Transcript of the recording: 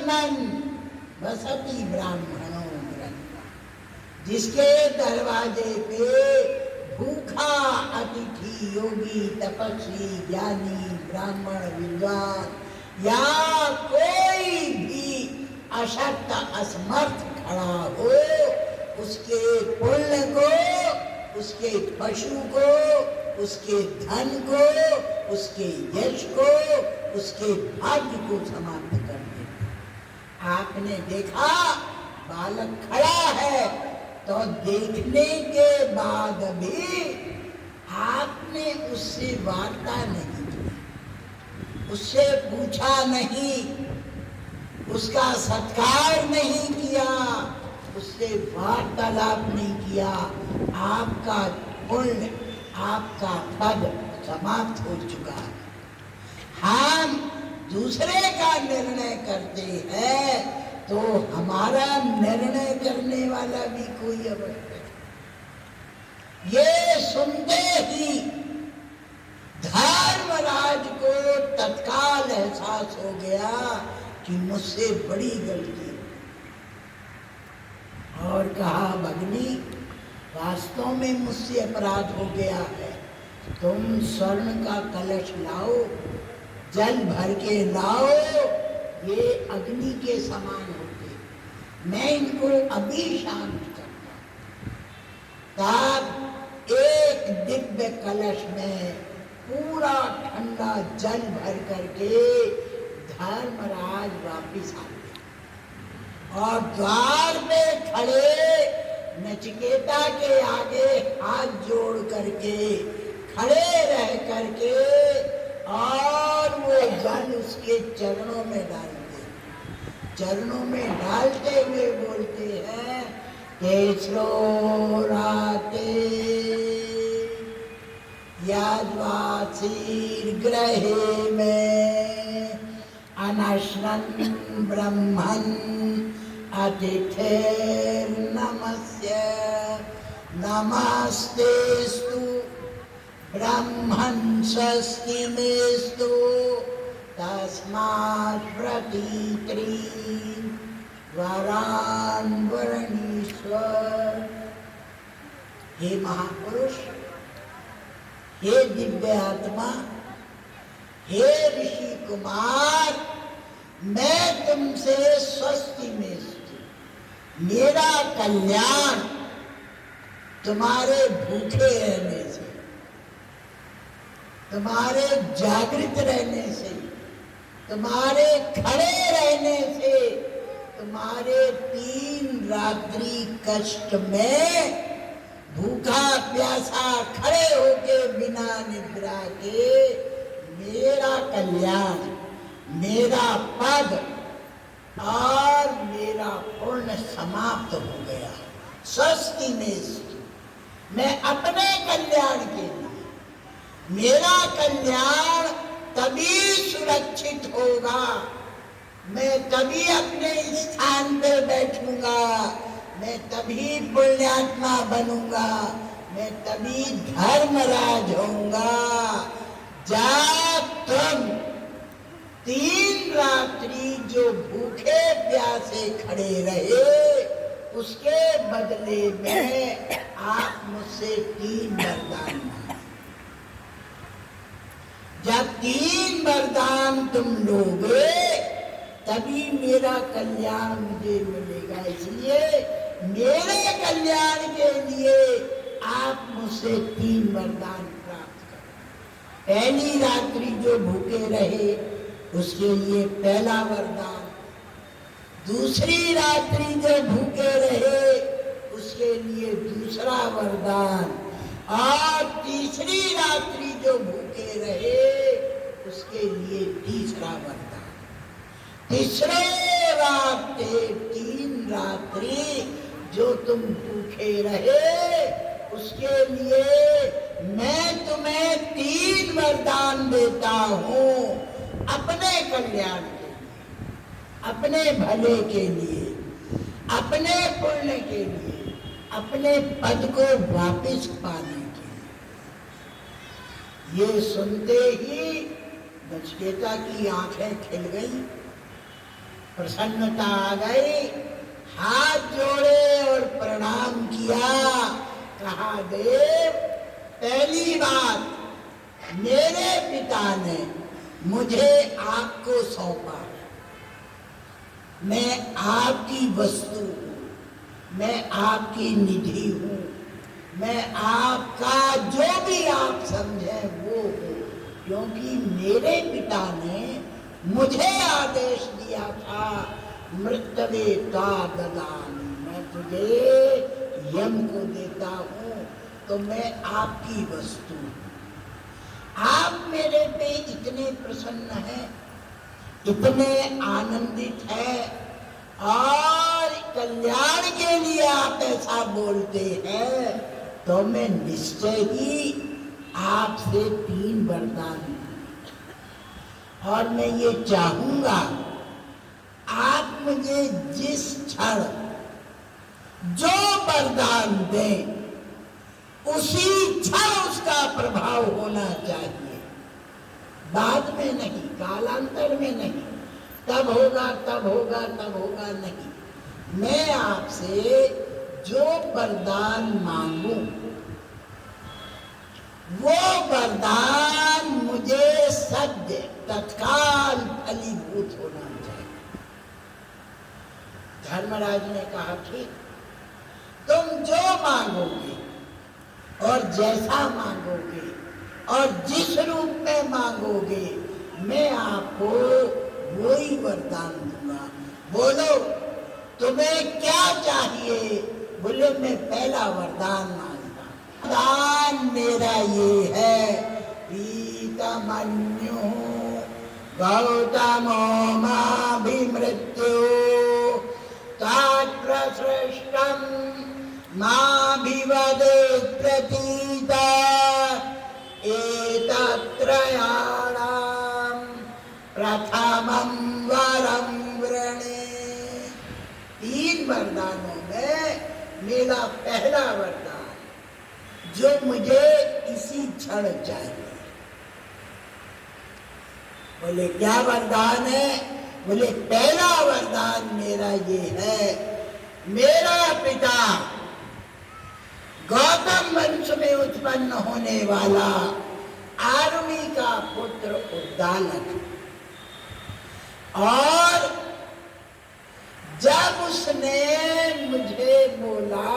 ब्रह्मन वसति ब्राह्मणो ग्रंथ, जिसके दरवाजे पे भूखा अतिथि योगी तपस्वी ज्ञानी ब्राह्मण विद्वान या कोई भी अशक्त असमर्थ खड़ा हो, उसके पुण्य को, उसके पशु को, उसके धन को, उसके यश को, उसके भाग्य को समाप्त कर देता। आपने देखा बालक खड़ा है तो देखने के बाद भी आपने उससे वार्ता नहीं की, उससे पूछा नहीं, उसका सत्कार नहीं किया, उससे वार्तालाप नहीं किया, आपका पुण्य, आपका पद समाप्त हो चुका है। हम दूसरे का निर्णय करते हैं तो हमारा निर्णय करने वाला भी कोई अवश्य। ये सुनते ही धर्मराज को तत्काल एहसास हो गया कि मुझसे बड़ी गलती, और कहा भगनी वास्तव में मुझसे अपराध हो गया है, तुम स्वर्ण का कलश लाओ, जल भर के लाओ, ये अग्नि के समान होते, मैं इनको अभी शांत करता हूं। तब एक दिव्य कलश में पूरा ठंडा जल भर करके धर्मराज वापिस आ गया और द्वार पे खड़े नचिकेता के आगे हाथ जोड़ करके खड़े रह करके और वो जल उसके चरणों में डालते, चरणों में डालते हुए बोलते हैं, तेसरो राते याज्वासीर ग्रहे में अनश्नन् ब्रह्मन् अतिथेर नमस्य नमस्तेस्तु ब्रह्मन् स्वस्ति मेस्तु तस्मात् प्रतीत्री वरान् वरणीश्वर। हे महापुरुष, हे दिव्य आत्मा, हे ऋषि कुमार, मैं तुमसे स्वस्ति मेस्तु, मेरा कल्याण तुम्हारे भूखे रहने से, तुम्हारे जागृत रहने से, तुम्हारे खड़े रहने से, तुम्हारे 3 रात्रि कष्ट में भूखा प्यासा खड़े होके बिना निद्रा के मेरा कल्याण, मेरा पद और मेरा पुण्य समाप्त हो गया। स्वस्ति मेस्तु, मैं अपने कल्याण के लिए, मेरा कल्याण तभी सुरक्षित होगा, मैं तभी अपने स्थान पे बैठूंगा, मैं तभी पुण्यात्मा बनूंगा, मैं तभी धर्मराज होऊंगा जब तुम 3 रात्रि जो भूखे प्यासे खड़े रहे उसके बदले में आप मुझसे 3 वरदान मांगे। जब 3 वरदान तुम लोगे तभी मेरा कल्याण मुझे मिलेगा, इसलिए मेरे कल्याण के लिए आप मुझसे 3 वरदान प्राप्त करो। पहली रात्रि जो भूखे रहे उसके लिए पहला वरदान, दूसरी रात्रि जो भूखे रहे उसके लिए दूसरा वरदान, और तीसरी रात्रि जो भूखे रहे उसके लिए तीसरा वरदान। तीसरे रात्रि 3 रात्रि जो तुम भूखे रहे उसके लिए मैं तुम्हें 3 वरदान देता हूं, अपने कल्याण के लिए, अपने भले के लिए, अपने पुण्य के लिए, अपने पद को वापस पाने के लिए। ये सुनते ही नचिकेता की आंखें खिल गई प्रसन्नता आ गई, हाथ जोड़े और प्रणाम किया। कहा देव, पहली बात, मेरे पिता ने मुझे आपको सौंपा, मैं आपकी वस्तु हूँ, मैं आपकी निधि हूँ, मैं आपका जो भी आप समझे वो हूँ, क्योंकि मेरे पिता ने मुझे आदेश दिया था, मृतवे का ददान, मैं तुझे यम को देता हूँ, तो मैं आपकी वस्तु हूँ। आप मेरे पे इतने प्रसन्न हैं, इतने आनंदित हैं और कल्याण के लिए आप ऐसा बोलते हैं, तो मैं निश्चय ही आपसे 3 वरदान दूंगा। और मैं ये चाहूंगा, आप मुझे जिस क्षण जो वरदान दें, उसी क्षण उसका प्रभाव होना चाहिए, बाद में नहीं, कालांतर में नहीं, तब होगा तब होगा तब होगा नहीं। मैं आपसे जो वरदान मांगू, वो वरदान मुझे सद्य तत्काल फलीभूत होना चाहिए। धर्मराज ने कहा, ठीक, तुम जो मांगोगे और जैसा मांगोगे और जिस रूप में मांगोगे, मैं आपको वही वरदान दूंगा। बोलो, तुम्हें क्या चाहिए? बोले, मैं पहला वरदान मांगता हूं। वरदान मेरा ये है, पीतमन्यु गौतमो माभिमृत्यो तात्र सृष्टम माभिवदे प्रतीता एतत्त्रयाणां प्रथमं वरं वृणे। 3 वरदानों में मेरा पहला वरदान, जो मुझे इसी क्षण चाहिए। बोले, क्या वरदान है? बोले, पहला वरदान मेरा ये है, मेरा पिता गौतम वंश में उत्पन्न होने वाला आरुणि का पुत्र उद्दालक, और जब उसने मुझे बोला